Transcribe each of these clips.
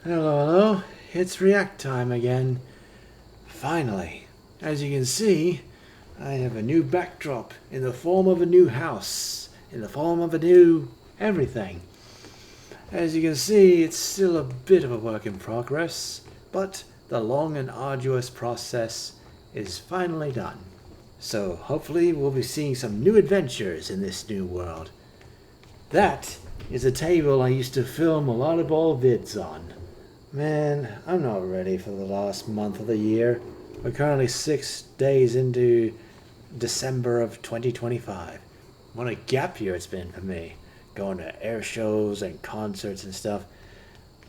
Hello, hello. It's react time again. Finally. As you can see, I have a new backdrop in the form of a new house, in the form of a new everything. As you can see, it's still a bit of a work in progress, but the long and arduous process is finally done. So hopefully we'll be seeing some new adventures in this new world. That is a table I used to film a lot of old vids on. Man, I'm not ready for the last month of the year. We're currently 6 days into December of 2025. What a gap year it's been for me. Going to air shows and concerts and stuff.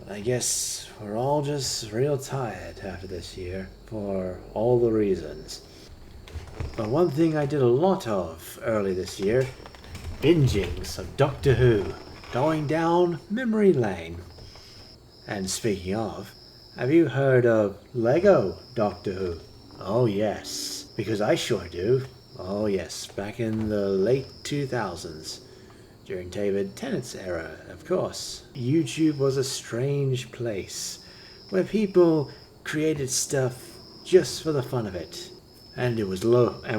I guess we're all just real tired after this year for all the reasons. But one thing I did a lot of early this year, binging some Doctor Who, going down memory lane. And speaking of, have you heard of Lego Doctor Who? Oh yes, because I sure do. Oh yes, back in the late 2000s, during David Tennant's era, of course. YouTube was a strange place, where people created stuff just for the fun of it. And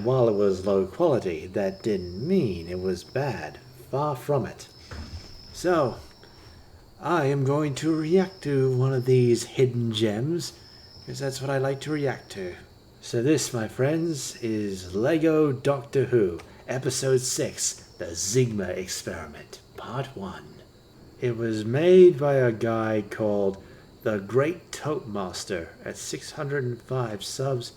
while it was low quality, that didn't mean it was bad. Far from it. So, I am going to react to one of these hidden gems, because that's what I like to react to. So this, my friends, is Lego Doctor Who, Episode 6, The Zygma Experiment, Part 1. It was made by a guy called the thegreattotemaster at 605 subs,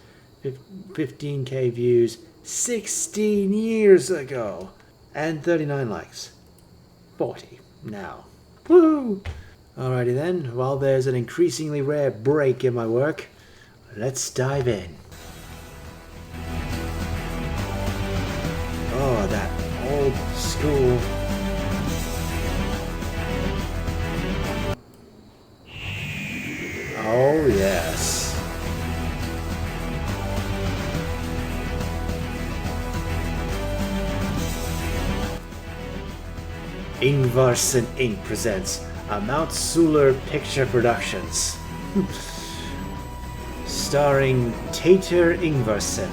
15k views, 16 years ago, and 39 likes. 40 now. Woo! Alrighty then, while there's an increasingly rare break in my work, let's dive in. Oh, that old school. Oh, yes. Ingvarson Inc. presents a Mount Suler Picture Productions. Starring Tater Ingvarson.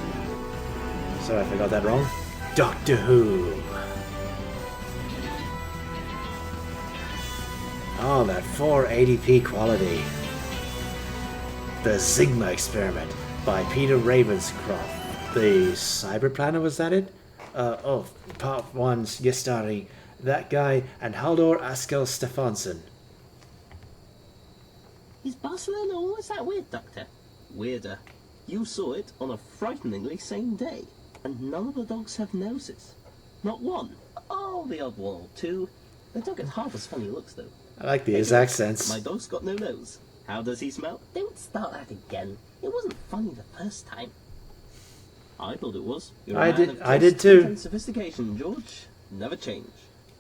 Sorry if I got that wrong. Doctor Who. Oh, that 480p quality. The Zygma Experiment by Peter Ravenscroft. The Cyber Planner, was that it? Part 1, yes, starring that guy and Haldor Askel Stefansson. Is Barcelona always that weird, Doctor? Weirder. You saw it on a frighteningly same day, and none of the dogs have noses. Not one. Oh, the odd one or two. They don't get half as funny looks, though. I like his accents. My dog's got no nose. How does he smell? Don't start that again. It wasn't funny the first time. I thought it was. I did too. And sophistication, George. Never change.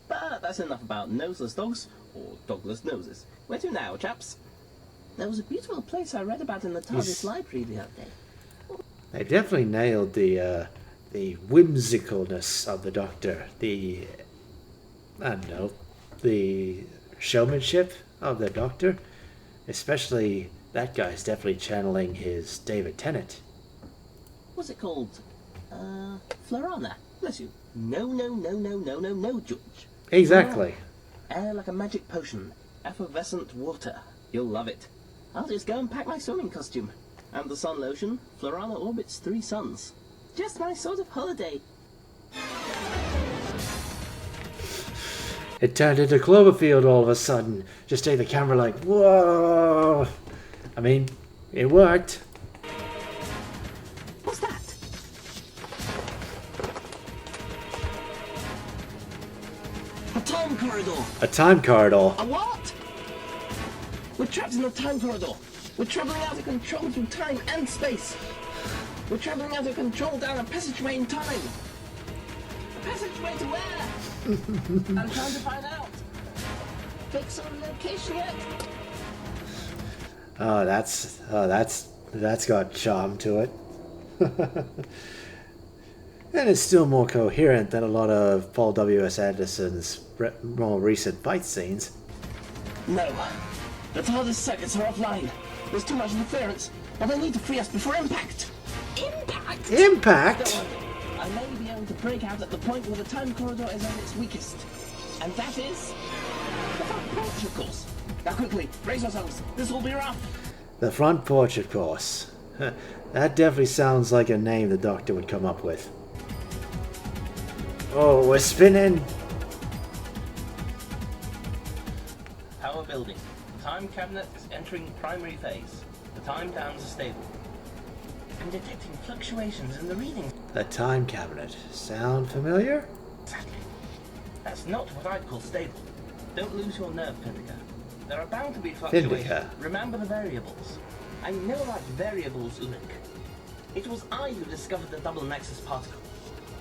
But that's enough about noseless dogs, or dogless noses. Where to now, chaps? There was a beautiful place I read about in the TARDIS library the other day. They definitely nailed the whimsicalness of the Doctor. The showmanship of the Doctor. Especially that guy's definitely channeling his David Tennant. What's it called? Florana. Bless you. No, George. Exactly. Air like a magic potion. Effervescent water. You'll love it. I'll just go and pack my swimming costume. And the sun lotion. Florana orbits 3 suns. Just my sort of holiday. It turned into Cloverfield all of a sudden. Just take the camera like, whoa. I mean, it worked. What's that? A time corridor. A time corridor. A what? We're trapped in a time corridor. We're traveling out of control through time and space. We're traveling out of control down a passageway in time. A passageway to where? I'm trying to find out. Fix on location yet? That's got charm to it. And it's still more coherent than a lot of Paul W.S. Anderson's more recent fight scenes. No. The TARDIS circuits are offline. There's too much interference, but they need to free us before impact. Impact? Impact? Don't worry. I may be able to break out at the point where the time corridor is at its weakest. And that is... the front porch, of course. Now quickly, brace yourselves. This will be rough. The front porch, of course. That definitely sounds like a name the Doctor would come up with. Oh, we're spinning! Power building. The time cabinet is entering primary phase. The time downs are stable. I'm detecting fluctuations in the readings. The time cabinet. Sound familiar? Exactly. That's not what I'd call stable. Don't lose your nerve, Pindica. There are bound to be fluctuations. Pindica. Remember the variables. I know about variables, Ulrich. It was I who discovered the double nexus particle.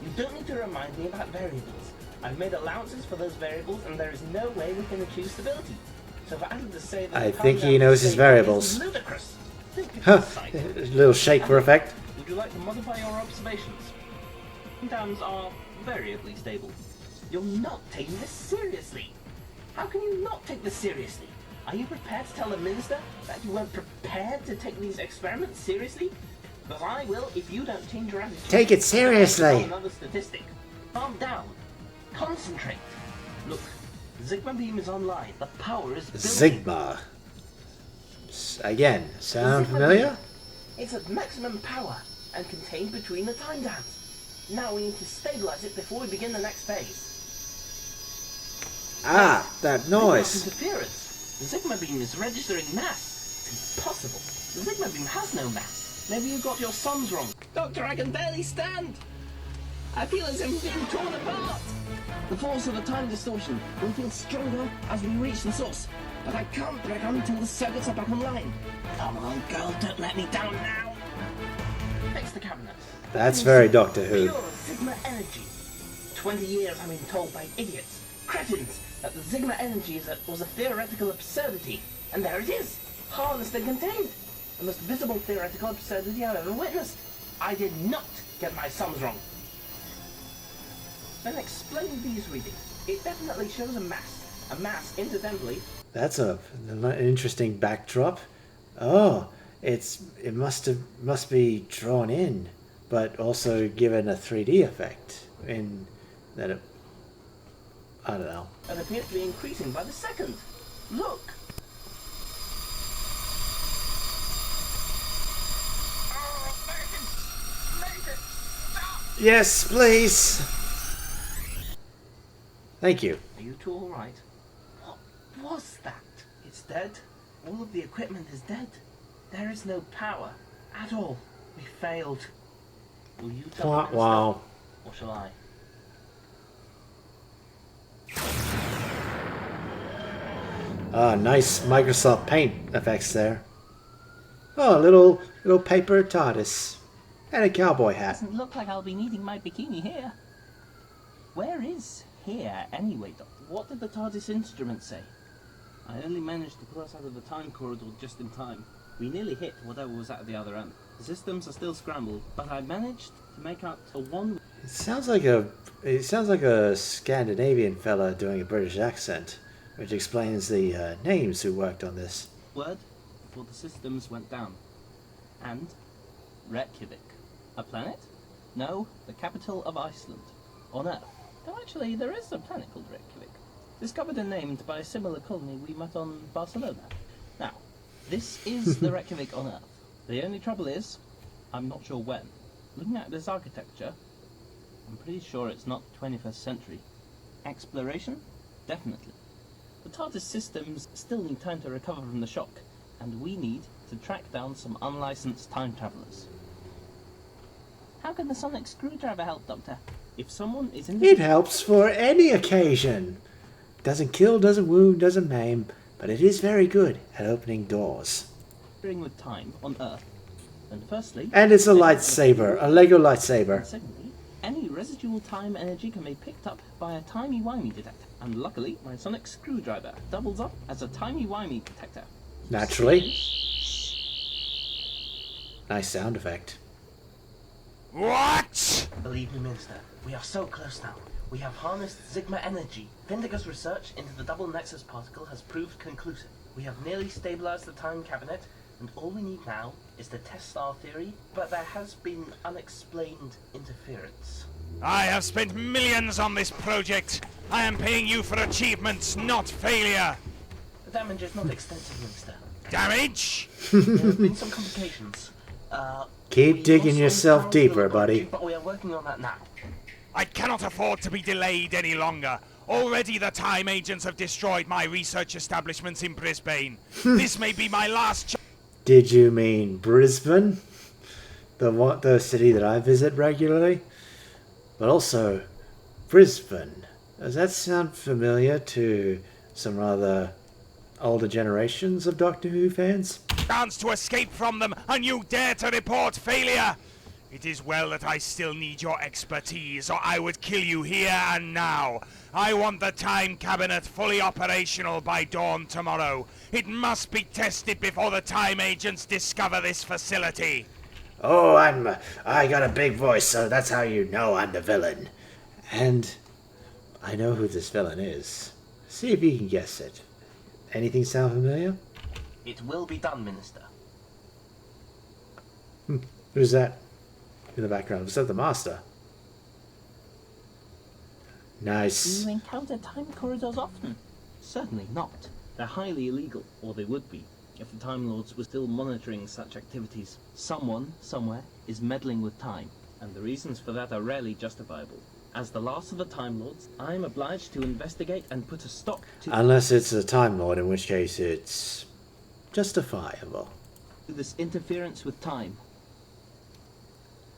You don't need to remind me about variables. I've made allowances for those variables, and there is no way we can achieve stability. So for Adam to say that I think he knows his variables. is ludicrous. Huh. A little shaker effect. Would you like to modify your observations? Dams are variably stable. You're not taking this seriously. How can you not take this seriously? Are you prepared to tell the minister that you weren't prepared to take these experiments seriously? Because I will if you don't change your attitude. Take it seriously. Another statistic. Calm down. Concentrate. Look, Zygma beam is online. The power is building. Zygma. Again, sound Zygma familiar? beam. It's at maximum power and contained between the time dams. Now we need to stabilize it before we begin the next phase. Ah, that noise. Interference. The Zygma beam is registering mass. It's impossible. The Zygma beam has no mass. Maybe you got your sums wrong. Doctor, I can barely stand. I feel as if I'm being torn apart. The force of the time distortion will feel stronger as we reach the source. But I can't break on until the circuits are back online. Come on, girl, don't let me down now. Fix the cabinet. That's very Doctor Who. Pure Zygma energy. 20 years I've been told by idiots, cretins, that the Zygma energy was a theoretical absurdity. And there it is, harnessed and contained. The most visible theoretical absurdity I've ever witnessed. I did not get my sums wrong. Then explain these readings. It definitely shows a mass. A mass, incidentally. That's an interesting backdrop. Oh, it must be drawn in, but also given a 3D effect in that it. I don't know. And appears to be increasing by the second. Look. Yes, please. Thank you. Are you two all right? What was that? It's dead. All of the equipment is dead. There is no power at all. We failed. Will you tell the minister, Wow. or shall I? Ah, nice Microsoft Paint effects there. Oh, a little paper TARDIS and a cowboy hat. Doesn't look like I'll be needing my bikini here. Where is here anyway, Doctor? What did the TARDIS instrument say? I only managed to pull us out of the time corridor just in time. We nearly hit whatever was at the other end. The systems are still scrambled, but I managed to make out a one. It sounds like a Scandinavian fella doing a British accent, which explains the names who worked on this. Word before the systems went down. And Reykjavik. A planet? No, the capital of Iceland. On Earth. Though actually, there is a planet called Reykjavik. Discovered and named by a similar colony we met on Barcelona. Now, this is the Reykjavik on Earth. The only trouble is, I'm not sure when. Looking at this architecture, I'm pretty sure it's not 21st century. Exploration? Definitely. The TARDIS systems still need time to recover from the shock, and we need to track down some unlicensed time travelers. How can the sonic screwdriver help, Doctor? If someone is in the... It helps for any occasion. Doesn't kill, doesn't wound, doesn't maim, but it is very good at opening doors. with time on Earth, then firstly... And it's a lightsaber, a Lego lightsaber. Secondly, any residual time energy can be picked up by a timey-wimey detector. And luckily, my sonic screwdriver doubles up as a timey-wimey detector. Naturally. Nice sound effect. What? Believe me, Minister, we are so close now. We have harnessed Zygma energy. Vindica's research into the double nexus particle has proved conclusive. We have nearly stabilized the time cabinet, and all we need now is to test our theory, but there has been unexplained interference. I have spent millions on this project. I am paying you for achievements, not failure. The damage is not extensive, Minister. Damage? There have been some complications. Keep We digging lost yourself some time in the deeper, laboratory, buddy. But we are working on that now. I cannot afford to be delayed any longer. Already the time agents have destroyed my research establishments in Brisbane. This may be my last Did you mean Brisbane? The city that I visit regularly? But also, Brisbane. Does that sound familiar to some rather older generations of Doctor Who fans? chance to escape from them, and you dare to report failure! It is well that I still need your expertise, or I would kill you here and now. I want the time cabinet fully operational by dawn tomorrow. It must be tested before the time agents discover this facility. Oh, I got a big voice, so that's how you know I'm the villain. And I know who this villain is. See if you can guess it. Anything sound familiar? It will be done, Minister. Who's that in the background? Was that the Master? Nice. Do you encounter time corridors often? Certainly not. They're highly illegal, or they would be, if the Time Lords were still monitoring such activities. Someone, somewhere, is meddling with time, and the reasons for that are rarely justifiable. As the last of the Time Lords, I am obliged to investigate and put a stop to Unless it's a Time Lord, in which case it's justifiable. this interference with time.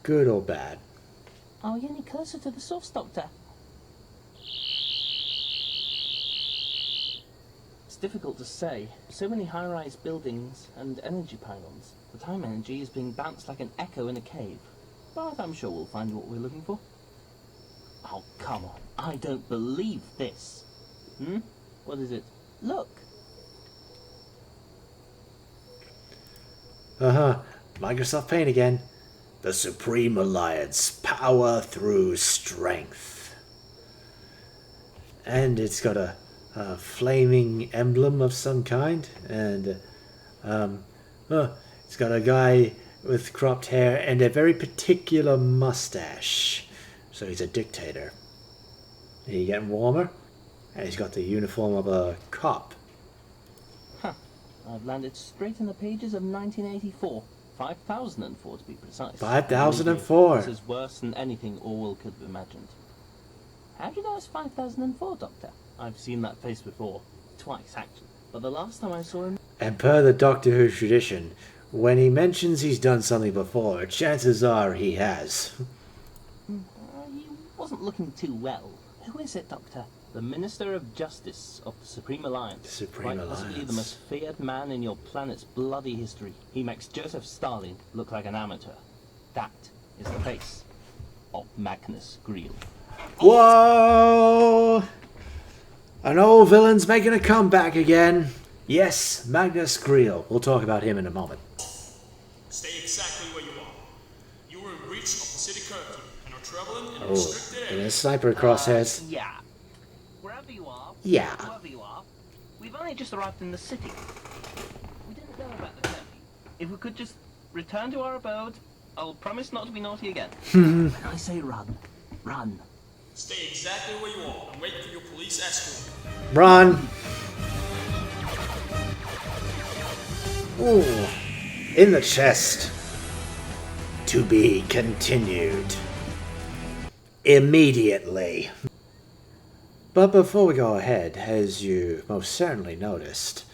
Good or bad. Are we any closer to the source, Doctor? It's difficult to say. So many high-rise buildings and energy pylons. The time energy is being bounced like an echo in a cave. But I'm sure we'll find what we're looking for. Oh, come on. I don't believe this. What is it? Look. Microsoft Paint again. The Supreme Alliance. Power through strength. And it's got a flaming emblem of some kind. And it's got a guy with cropped hair and a very particular mustache. So he's a dictator. Are you getting warmer? And he's got the uniform of a cop. I've landed straight in the pages of 1984. 5004 to be precise. 5004. This is worse than anything Orwell could have imagined. How do you know it's 5004, Doctor? I've seen that face before. Twice, actually. But the last time I saw him... And per the Doctor Who tradition, when he mentions he's done something before, chances are he has. He wasn't looking too well. Who is it, Doctor? The Minister of Justice of the Supreme Alliance. Quite possibly the most feared man in your planet's bloody history. He makes Joseph Stalin look like an amateur. That is the face of Magnus Greel. Whoa! An old villain's making a comeback again. Yes, Magnus Greel. We'll talk about him in a moment. Stay exactly where you are. You were in breach of the city curfew and are traveling in a restricted And area. a sniper crosshairs. Yeah. Wherever you are, Yeah. whoever you are, we've only just arrived in the city. We didn't know about the curfew. If we could just return to our abode, I'll promise not to be naughty again. When I say run, run. Stay exactly where you are and wait for your police escort. Run! Ooh. In the chest. To be continued. Immediately. But before we go ahead, as you most certainly noticed,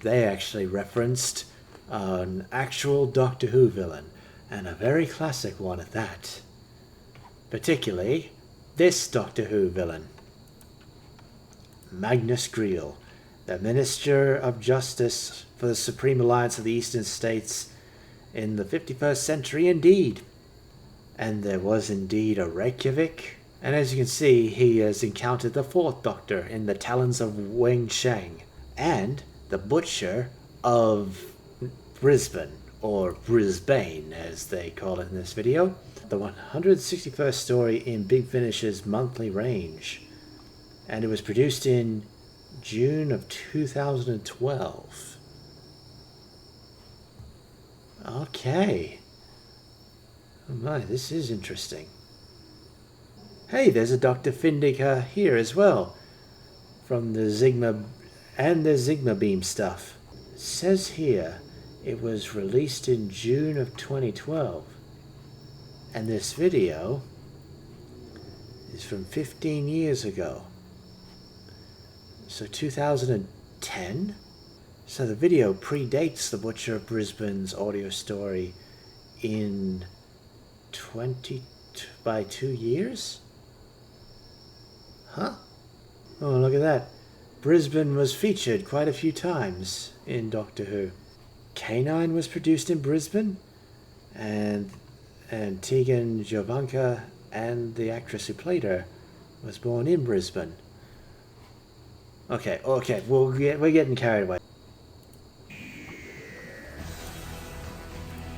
they actually referenced an actual Doctor Who villain, and a very classic one at that. Particularly, this Doctor Who villain. Magnus Greel, the Minister of Justice for the Supreme Alliance of the Eastern States in the 51st century indeed. And there was indeed a Reykjavik. And as you can see, he has encountered the Fourth Doctor in the Talons of Weng Sheng and the Butcher of Brisbane, or Brisbane as they call it in this video. The 161st story in Big Finish's monthly range. And it was produced in June of 2012. Okay. Oh my, this is interesting. Hey, there's a Dr. Findica here as well. From the Zygma and the Zygma beam stuff. It says here it was released in June of 2012. And this video is from 15 years ago. So 2010? So the video predates the Butcher of Brisbane's audio story in by 2 years? Huh? Oh, look at that. Brisbane was featured quite a few times in Doctor Who. K9 was produced in Brisbane, and Tegan Jovanka and the actress who played her was born in Brisbane. Okay, we're getting carried away.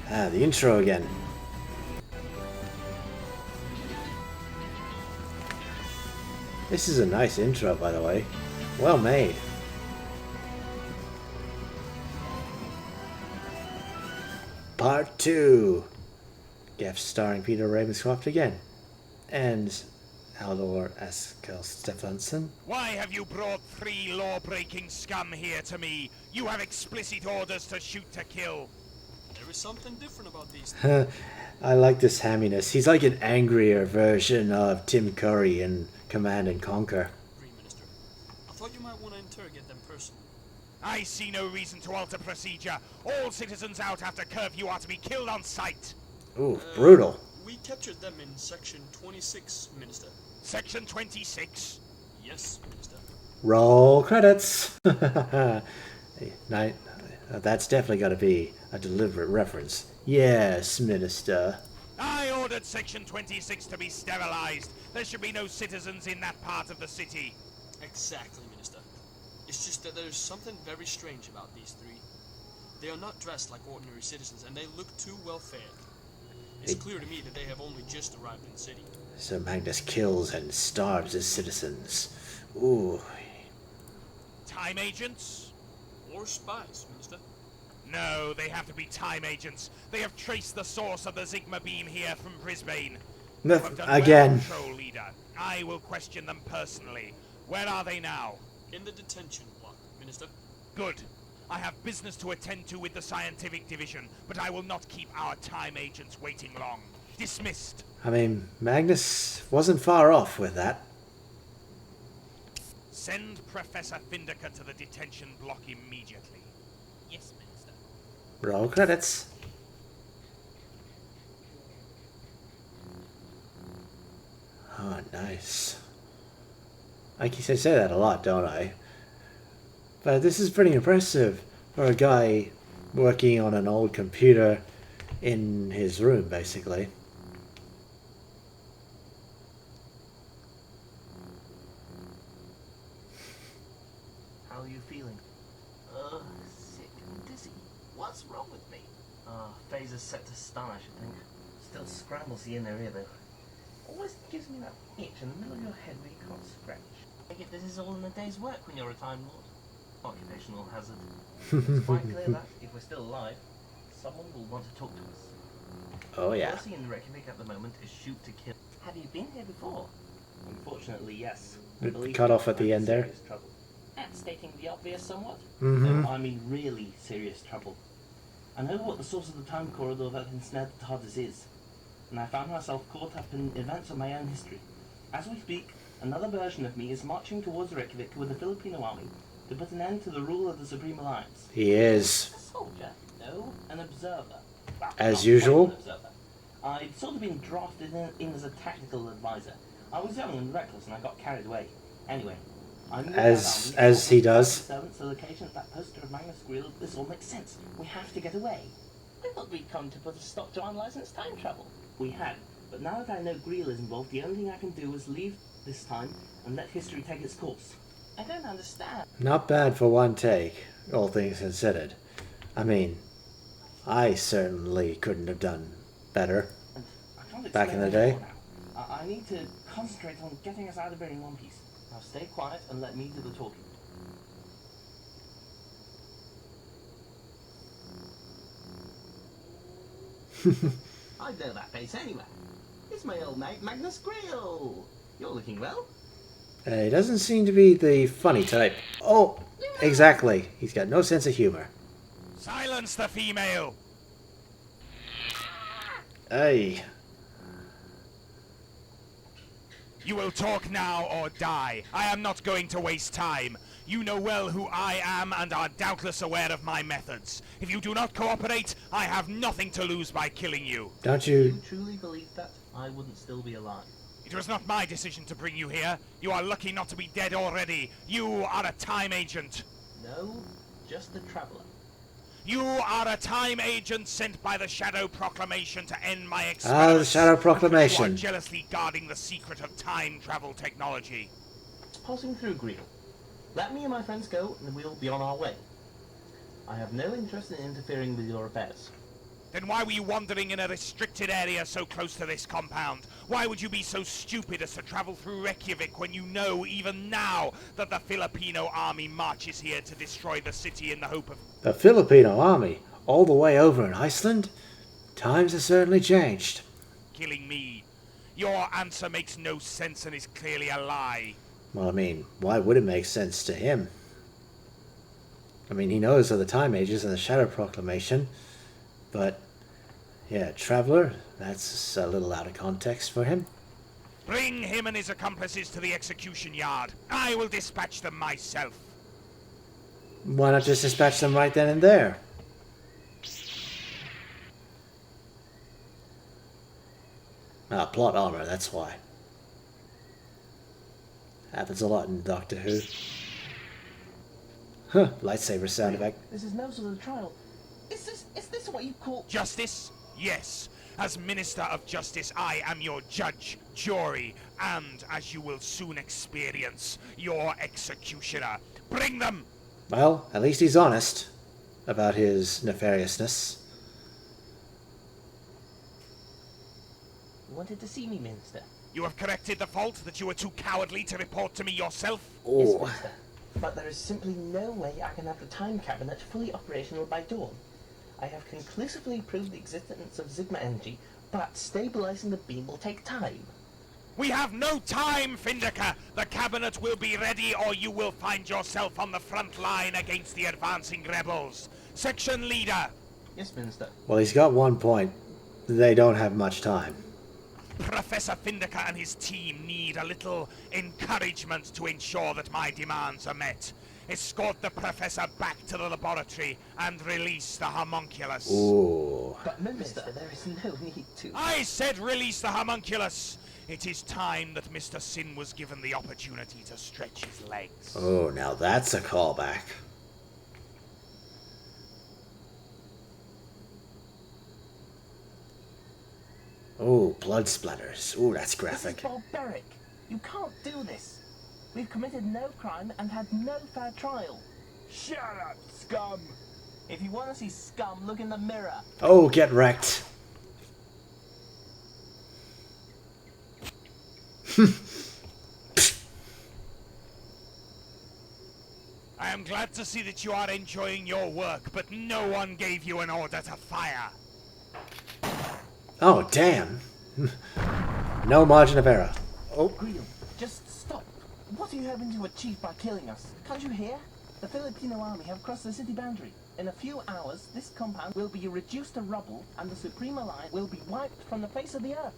The intro again. This is a nice intro, by the way. Well made. Part 2. Guest starring Peter Ravenscroft again. And Haldor Askel Stefansson. Why have you brought 3 law-breaking scum here to me? You have explicit orders to shoot to kill. There is something different about these. I like this hamminess. He's like an angrier version of Tim Curry in Command and Conquer. Green Minister, I thought you might want to interrogate them personally. I see no reason to alter procedure. All citizens out after curfew are to be killed on sight. Ooh, brutal. We captured them in Section 26, Minister. Section 26? Yes, Minister. Roll credits. That's definitely got to be a deliberate reference. Yes, Minister. I ordered Section 26 to be sterilized. There should be no citizens in that part of the city. Exactly, Minister. It's just that there's something very strange about these 3. They are not dressed like ordinary citizens, and they look too well fed. It's clear to me that they have only just arrived in the city. So Magnus kills and starves his citizens. Ooh. Time agents? Or spies, Minister. No, they have to be time agents. They have traced the source of the Zygma beam here from Brisbane. You have done Again. well, Patrol Leader. I will question them personally. Where are they now? In the detention block, Minister. Good. I have business to attend to with the scientific division, but I will not keep our time agents waiting long. Dismissed. I mean, Magnus wasn't far off with that. Send Professor Findica to the detention block immediately. Yes, Minister. Roll credits. Oh, nice. I guess I say that a lot, don't I? But this is pretty impressive for a guy working on an old computer in his room, basically. How are you feeling? Sick and dizzy. What's wrong with me? Phaser's set to stun, I should think. Still scrambles the inner ear, though. Always gives me that itch in the middle of your head where you can't scratch. I get this is all in a day's work when you're a Time Lord. Occupational hazard. It's quite clear that, if we're still alive, someone will want to talk to us. Oh, yeah. Policy in Reykjavik at the moment is shoot to kill. Have you been here before? Unfortunately, yes. The cut off at the end there. Serious trouble. That's stating the obvious somewhat. Mm-hmm. No, I mean really serious trouble. I know what the source of the time corridor that ensnared the TARDIS is, and I found myself caught up in events of my own history. As we speak, another version of me is marching towards Reykjavik with the Filipino army to put an end to the rule of the Supreme Alliance. He is. A soldier? No, an observer. Well, As not usual. quite an observer. I'd sort of been drafted in as a tactical advisor. I was young and reckless and I got carried away. Anyway, I moved As he does. Servants, the location of that poster of Magnus Greel, this all makes sense. We have to get away. I thought we'd come to put a stop to unlicensed time travel. We had, but now that I know Greel is involved, the only thing I can do is leave this time and let history take its course. I don't understand. Not bad for one take, all things considered. I mean, I certainly couldn't have done better. And I can't Back in the explain day? anymore now. I need to concentrate on getting us out of here in one piece. Now stay quiet and let me do the talking. I'd know that face anywhere. It's my old mate Magnus Grill. You're looking well. He doesn't seem to be the funny type. Oh, exactly. He's got no sense of humor. Silence the female! Hey. You will talk now or die. I am not going to waste time. You know well who I am and are doubtless aware of my methods. If you do not cooperate, I have nothing to lose by killing you. Don't You you... truly believe that? I wouldn't still be alive. It was not my decision to bring you here. You are lucky not to be dead already. You are a time agent. No, just a traveller. You are a time agent sent by the Shadow Proclamation to end my Ah, experiments. the Shadow You Proclamation. are jealously guarding the secret of time travel technology. Passing through Greel. Let me and my friends go and we'll be on our way. I have no interest in interfering with your affairs. Then why were you wandering in a restricted area so close to this compound? Why would you be so stupid as to travel through Reykjavik when you know, even now, that the Filipino army marches here to destroy the city in the hope of... The Filipino army? All the way over in Iceland? Times have certainly changed. killing me? Your answer makes no sense and is clearly a lie. Well, I mean, why would it make sense to him? I mean, he knows of the Time Ages and the Shadow Proclamation, but, yeah, Traveler, that's a little out of context for him. Bring him and his accomplices to the execution yard. I will dispatch them myself. Why not just dispatch them right then and there? Ah, plot armor, that's why. Happens a lot in Doctor Who. Huh, lightsaber sound effect. This is no sort of trial. Is this what you call... Justice? Yes. As Minister of Justice, I am your judge, jury, and, as you will soon experience, your executioner. Bring them! Well, at least he's honest about his nefariousness. You wanted to see me, Minister? You have corrected the fault that you were too cowardly to report to me yourself? Yes, Oh, Minister. But there is simply no way I can have the time cabinet fully operational by dawn. I have conclusively proved the existence of Zygma energy, but stabilizing the beam will take time. We have no time, Findecker! The cabinet will be ready or you will find yourself on the front line against the advancing rebels. Section leader! Yes, Minister. well, he's got one point. They don't have much time. Professor Findecker and his team need a little encouragement to ensure that my demands are met. Escort the Professor back to the laboratory and release the homunculus. Ooh. But, Minister, there is no need to... I said release the homunculus! It is time that Mr. Sin was given the opportunity to stretch his legs. Oh, now that's a callback. Oh, blood splatters. Oh, that's This is graphic. barbaric. You can't do this. We've committed no crime and had no fair trial. Shut up, scum! If you want to see scum, look in the mirror. Oh, get wrecked. I am glad to see that you are enjoying your work, but no one gave you an order to fire. Oh, damn. No margin of error. Oh, Greel, just stop. What are you hoping to achieve by killing us? Can't you hear? The Filipino army have crossed the city boundary. In a few hours, this compound will be reduced to rubble, and the Supreme Alliance will be wiped from the face of the earth.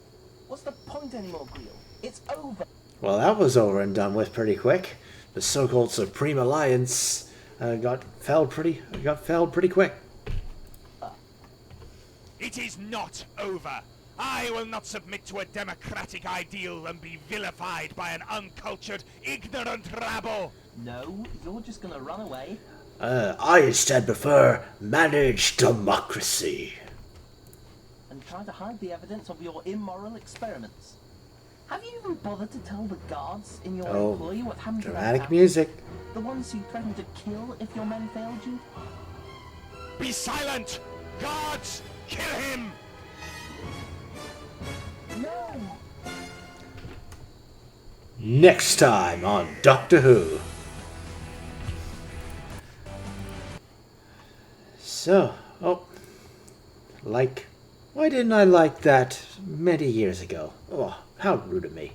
What's the point anymore, Greel? It's over. well, that was over and done with pretty quick. The so-called Supreme Alliance got felled pretty quick. It is not over. I will not submit to a democratic ideal and be vilified by an uncultured, ignorant rabble. No, you're just gonna run away. I instead prefer managed democracy. And try to hide the evidence of your immoral experiments. Have you even bothered to tell the guards in your Oh, employ what happened to that dramatic house? music. The ones you threatened to kill if your men failed you? Be silent! Guards, kill him! No! Next time on Doctor Who. So, oh, like, Why didn't I like that many years ago? Oh, how rude of me.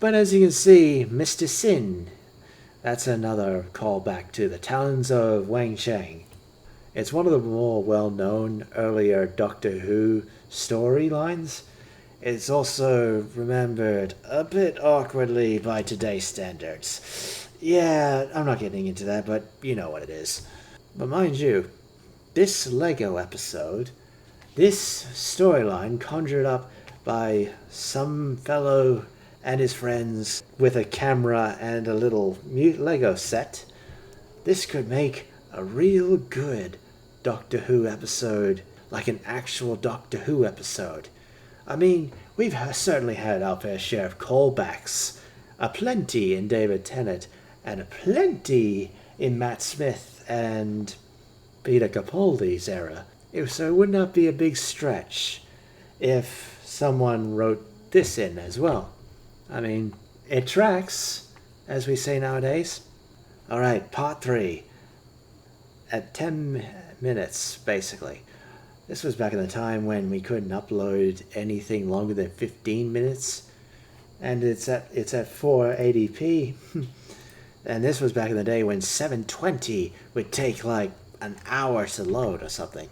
But as you can see, Mr. Sin, that's another callback to the Talons of Wang Sheng. It's one of the more well-known earlier Doctor Who storylines. It's also remembered a bit awkwardly by today's standards. Yeah, I'm not getting into that, but you know what it is. But mind you, this Lego episode, this storyline conjured up by some fellow and his friends with a camera and a little Lego set, this could make a real good Doctor Who episode, like an actual Doctor Who episode. I mean, we've certainly had our fair share of callbacks, aplenty in David Tennant, and aplenty in Matt Smith and Peter Capaldi's era. So it would not be a big stretch if someone wrote this in as well. I mean, it tracks, as we say nowadays. Alright, part 3. At 10 minutes, basically. This was back in the time when we couldn't upload anything longer than 15 minutes. And it's at 480p. And this was back in the day when 720 would take like an hour to load or something.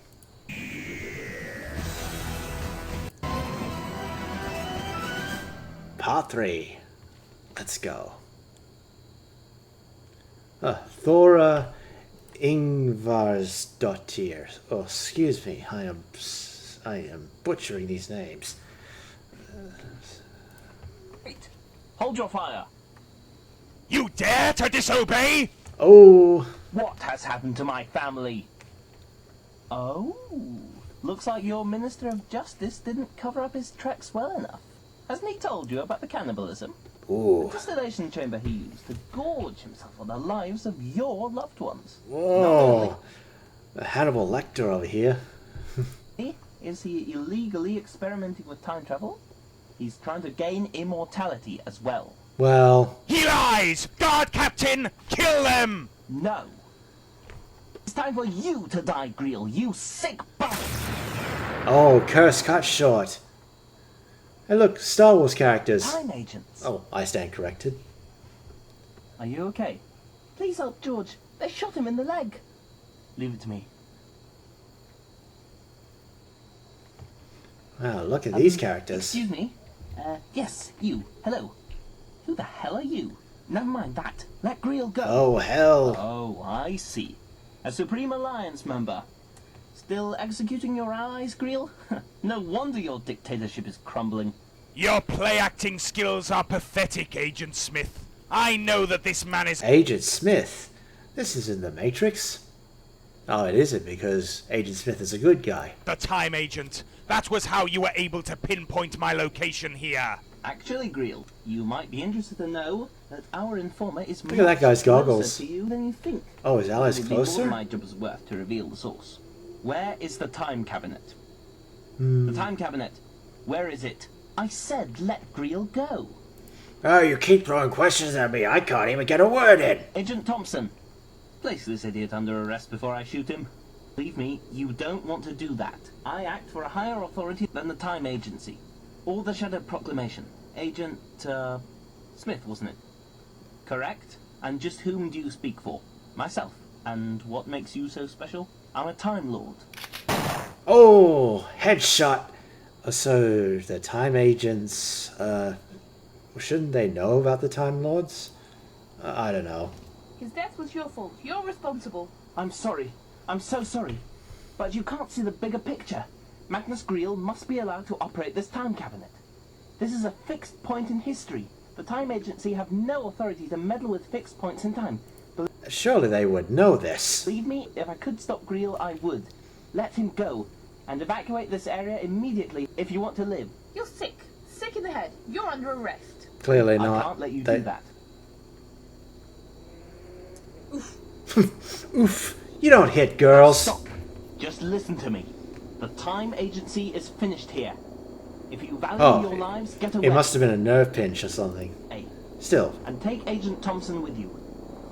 Part 3. Let's go. Thora Ingvarsdottir. Oh, excuse me. I am butchering these names. Wait. Hold your fire. You dare to disobey? Oh. What has happened to my family? Oh, looks like your Minister of Justice didn't cover up his tracks well enough. Hasn't he told you about the cannibalism? Ooh. The distillation chamber he used to gorge himself on the lives of your loved ones. Whoa. Hannibal Lecter over here. Is he illegally experimenting with time travel? He's trying to gain immortality as well. Well. He lies! Guard Captain! Kill them! No. It's time for you to die, Greel, you sick bastard! Oh, curse cut short. Hey look, Star Wars characters. Time agents. Oh, I stand corrected. Are you okay? Please help George. They shot him in the leg. Leave it to me. Wow, look at these characters. Excuse me? Yes, you. Hello. Who the hell are you? Never mind that. Let Greel go. Oh, hell. Oh, I see. A Supreme Alliance member. Still executing your allies, Greel? No wonder your dictatorship is crumbling. Your play-acting skills are pathetic, Agent Smith. I know that this man is... Agent Smith? This isn't the Matrix. Oh, it isn't because Agent Smith is a good guy. the time agent. That was how you were able to pinpoint my location here. Actually, Greel, you might be interested to know that our informer is Look at that guy's goggles. closer to you than you think. Oh, is Alice It would be more than closer? my job is worth to reveal the source. Where is the time cabinet? Hmm. The time cabinet. Where is it? I said let Greel go. Oh, you keep throwing questions at me. I can't even get a word in. Agent Thompson, place this idiot under arrest before I shoot him. Believe me, you don't want to do that. I act for a higher authority than the Time Agency. Or the Shadow Proclamation. Agent, Smith, wasn't it? Correct? And just whom do you speak for? Myself. And what makes you so special? I'm a Time Lord. Oh, headshot. So, the Time Agents, shouldn't they know about the Time Lords? I don't know. His death was your fault. You're responsible. I'm sorry. I'm so sorry. But you can't see the bigger picture. Magnus Greel must be allowed to operate this time cabinet. This is a fixed point in history. The Time Agency have no authority to meddle with fixed points in time. Surely they would know this. Believe me, if I could stop Greel, I would. Let him go, and evacuate this area immediately if you want to live. You're sick. Sick in the head. You're under arrest. Clearly I not. can't let you They- do that. Oof. You don't hit girls. Stop. Just listen to me. The Time Agency is finished here. If you value Oh, your lives, get away. It must have been a nerve pinch or something. Hey, Still. and take Agent Thompson with you.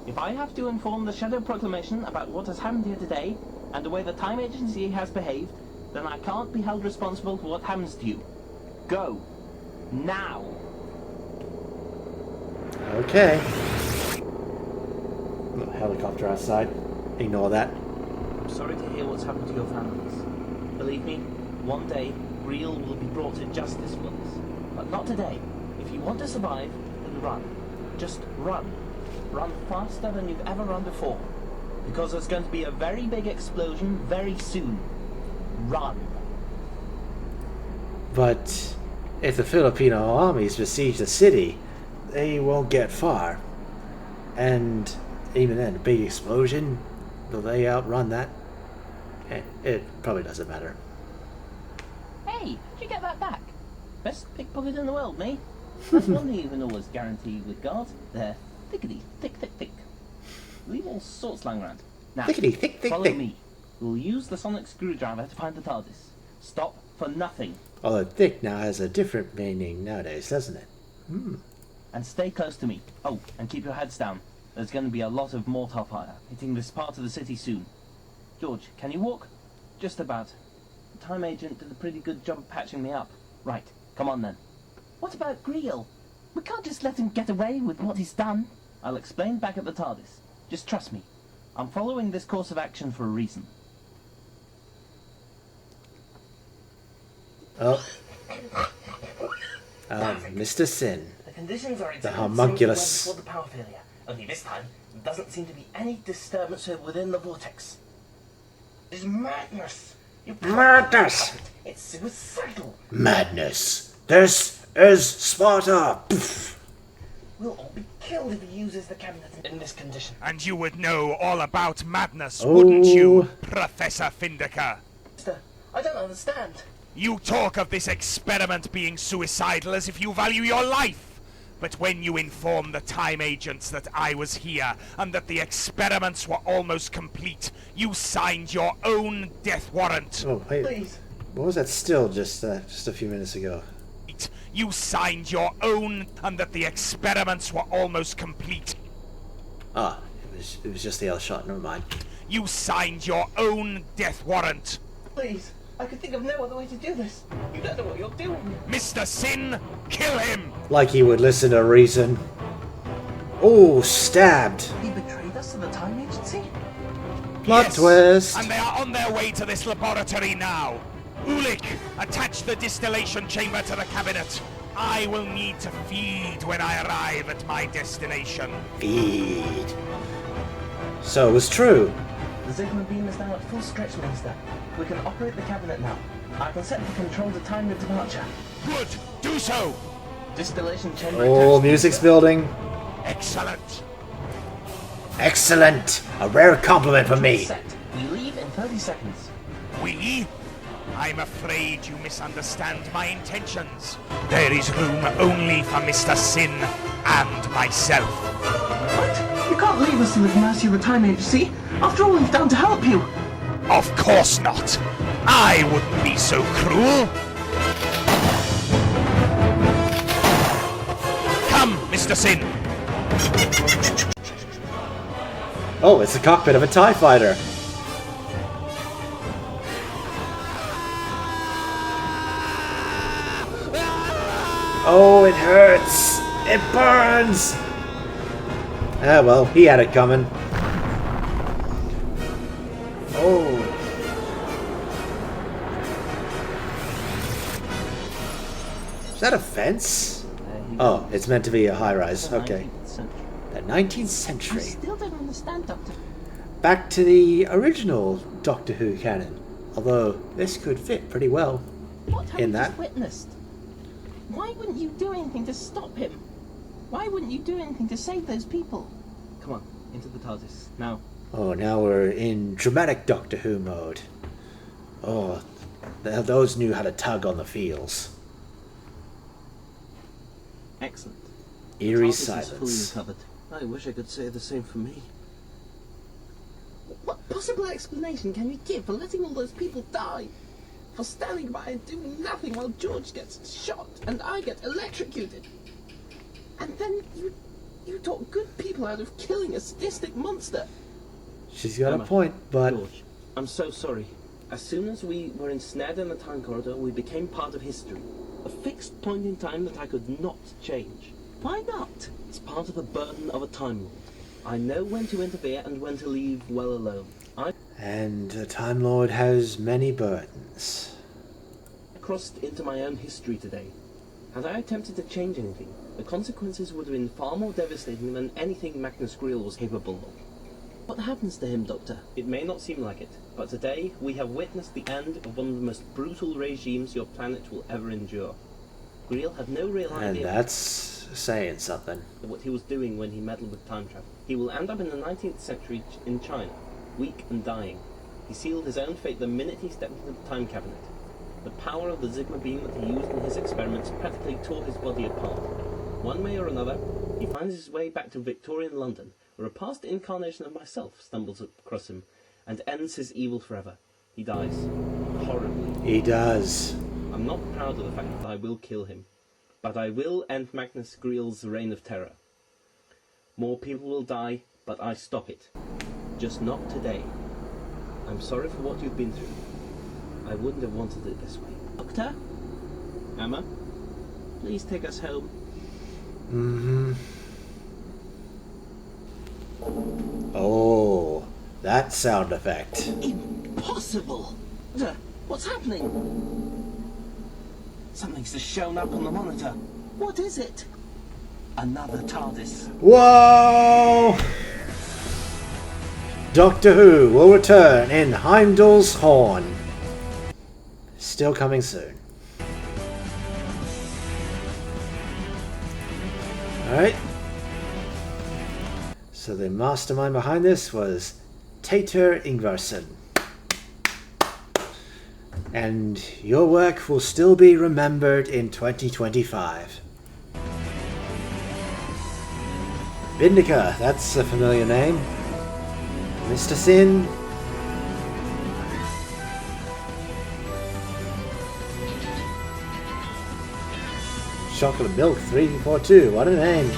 If I have to inform the Shadow Proclamation about what has happened here today, and the way the Time Agency has behaved, then I can't be held responsible for what happens to you. Go. Now. Okay. Little helicopter outside. Ignore that. I'm sorry to hear what's happened to your families. Believe me, one day, Greel will be brought to justice for this. But not today. If you want to survive, then run. Just run. Run faster than you've ever run before. Because there's going to be a very big explosion very soon. Run. But if the Filipino armies besiege the city, they won't get far. And even then, a big explosion, will they outrun that? It probably doesn't matter. Hey, how'd you get that back? Best pickpocket in the world, me. That's one thing you can always guarantee with guards. They're thickety, thick, thick, thick. Leave all sorts lying around. Now, Thickety, thick, thick, follow thick. me. We'll use the sonic screwdriver to find the TARDIS. Stop for nothing. Although thick now has a different meaning nowadays, doesn't it? And stay close to me. Oh, and keep your heads down. There's going to be a lot of mortar fire hitting this part of the city soon. George, can you walk? Just about. The time agent did a pretty good job of patching me up. Right, come on then. What about Greel? We can't just let him get away with what he's done. I'll explain back at the TARDIS. Just trust me. I'm following this course of action for a reason. Oh. Mr. Sin. The conditions are The homunculus. before the power failure. Only this time, there doesn't seem to be any disturbance within the vortex. It's madness. Madness! It's suicidal. Madness. This is Sparta! Poof. We'll all be killed if he uses the cabinet in this condition. And you would know all about madness, Oh. wouldn't you, Professor Findecker? Mister, I don't understand. You talk of this experiment being suicidal as if you value your life. But when you inform the time agents that I was here and that the experiments were almost complete, you signed your own death warrant. Oh, wait. Please. What was that still just a few minutes ago? You signed your own, and that the experiments were almost complete. Ah, it was just the other shot, never mind. You signed your own death warrant. Please. I could think of no other way to do this. You don't know what you're doing. Mr. Sin, kill him! Like he would listen to reason. Oh, stabbed. He betrayed us to the time agency? Plot Yes, twist. And they are on their way to this laboratory now. Ulik, attach the distillation chamber to the cabinet. I will need to feed when I arrive at my destination. Feed. So it was true. The Zygma beam is now at full stretch, Minister. We can operate the cabinet now. I can set the control to time the departure. Good, do so. Distillation chamber. Oh, attached. music's building. Excellent. Excellent. A rare compliment from me. Set. We leave in 30 seconds. We? I'm afraid you misunderstand my intentions. There is room only for Mr. Sin and myself. What? You can't leave us to the mercy of the time agency. After all we've done to help you. Of course not. I wouldn't be so cruel. Come, Mr. Sin. Oh, it's the cockpit of a TIE fighter. Oh, it hurts. It burns. Ah, well, he had it coming. Oh. Is that a fence? Oh, it's meant to be a high-rise. Okay. The 19th I century. still don't understand, Doctor. Back to the original Doctor Who canon. Although, this could fit pretty well. What have In we that. just witnessed? Why wouldn't you do anything to stop him? Why wouldn't you do anything to save those people? Come on, into the TARDIS, now. Oh, now we're in dramatic Doctor Who mode. Oh, those knew how to tug on the feels. Excellent. Eerie TARDIS is fully silence. recovered. I wish I could say the same for me. What possible explanation can you give for letting all those people die? For standing by and doing nothing while George gets shot and I get electrocuted? And then you talk good people out of killing a sadistic monster. She's got Emma, a point, but George, I'm so sorry. As soon as we were ensnared in the time corridor, we became part of history. A fixed point in time that I could not change. Why not? It's part of the burden of a Time Lord. I know when to interfere and when to leave well alone. And the Time Lord has many burdens. I crossed into my own history today. Had I attempted to change anything, the consequences would have been far more devastating than anything Magnus Greel was capable of. What happens to him, Doctor? It may not seem like it, but today we have witnessed the end of one of the most brutal regimes your planet will ever endure. Greel had no real And idea that's saying something. what he was doing when he meddled with time travel. He will end up in the 19th century in China, weak and dying. He sealed his own fate the minute he stepped into the time cabinet. The power of the Zygma beam that he used in his experiments practically tore his body apart. One way or another, he finds his way back to Victorian London, where a past incarnation of myself stumbles across him and ends his evil forever. He dies. Horribly. He does. I'm not proud of the fact that I will kill him, but I will end Magnus Greel's reign of terror. More people will die, but I stop it. Just not today. I'm sorry for what you've been through. I wouldn't have wanted it this way. Doctor? Emma? Please take us home. Mm-hmm. Oh, that sound effect. Impossible! Doctor, what's happening? Something's just shown up on the monitor. What is it? Another TARDIS. Whoa! Doctor Who will return in Heimdall's Horn. Still coming soon. Alright. So the mastermind behind this was Tater Ingvarsson. And your work will still be remembered in 2025. Vindika, that's a familiar name. Mr. Sin. Chocolate Milk 342, what a name.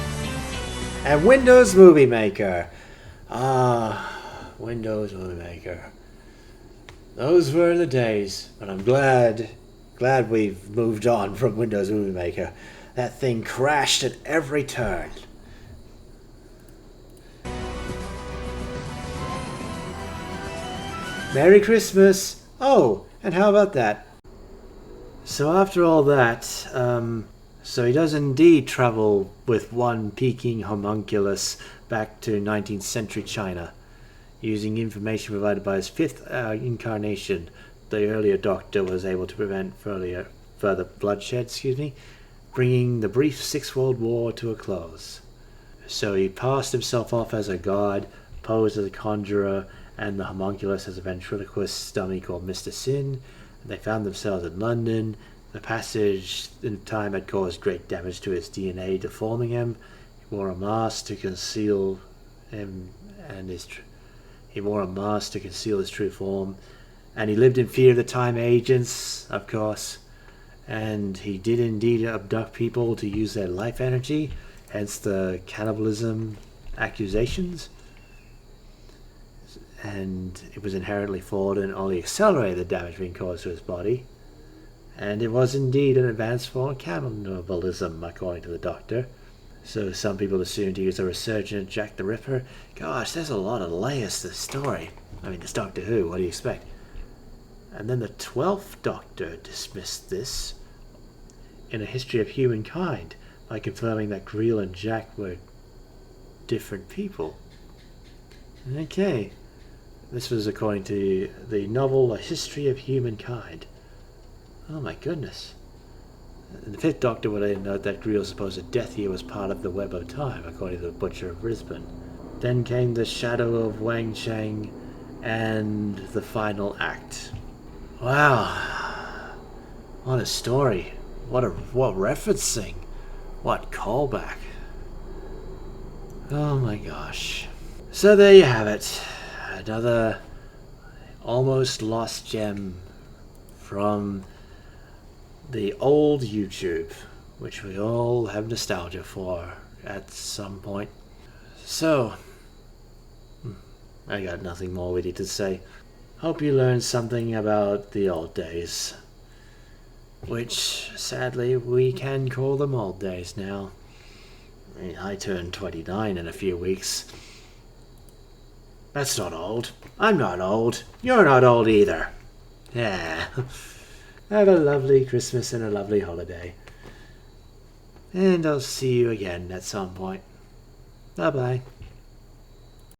And Windows Movie Maker. Ah, Windows Movie Maker. Those were the days, but I'm glad we've moved on from Windows Movie Maker. That thing crashed at every turn. Merry Christmas! Oh, and how about that? So after all that, so he does indeed travel with one Peking homunculus back to 19th century China, using information provided by his fifth incarnation. The earlier Doctor was able to prevent further bloodshed, bringing the brief Sixth World War to a close. So he passed himself off as a god, posed as a conjurer, and the homunculus as a ventriloquist dummy called Mr. Sin. They found themselves in London. The passage in time had caused great damage to his DNA, deforming him. He wore a mask to conceal him and his true form. And he lived in fear of the time agents, of course. And he did indeed abduct people to use their life energy, hence the cannibalism accusations. And it was inherently flawed and only accelerated the damage being caused to his body. And it was indeed an advanced form of cannibalism, according to the Doctor. So some people assumed he was a resurgent Jack the Ripper. Gosh, there's a lot of layers to this story. I mean, it's Doctor Who, what do you expect? And then the 12th Doctor dismissed this in A History of Humankind by confirming that Greel and Jack were different people. Okay. This was according to the novel A History of Humankind. Oh my goodness. And the fifth Doctor would later note that Greel's supposed death here was part of the web of time, according to the Butcher of Brisbane. Then came the Shadow of Wang Cheng and the final act. Wow. What a story. What referencing. What callback. Oh my gosh. So there you have it. Another almost lost gem from the old YouTube, which we all have nostalgia for at some point. So, I got nothing more witty to say. Hope you learned something about the old days. Which, sadly, we can call them old days now. I mean, I turn 29 in a few weeks. That's not old. I'm not old. You're not old either. Yeah. Have a lovely Christmas and a lovely holiday. And I'll see you again at some point. Bye-bye.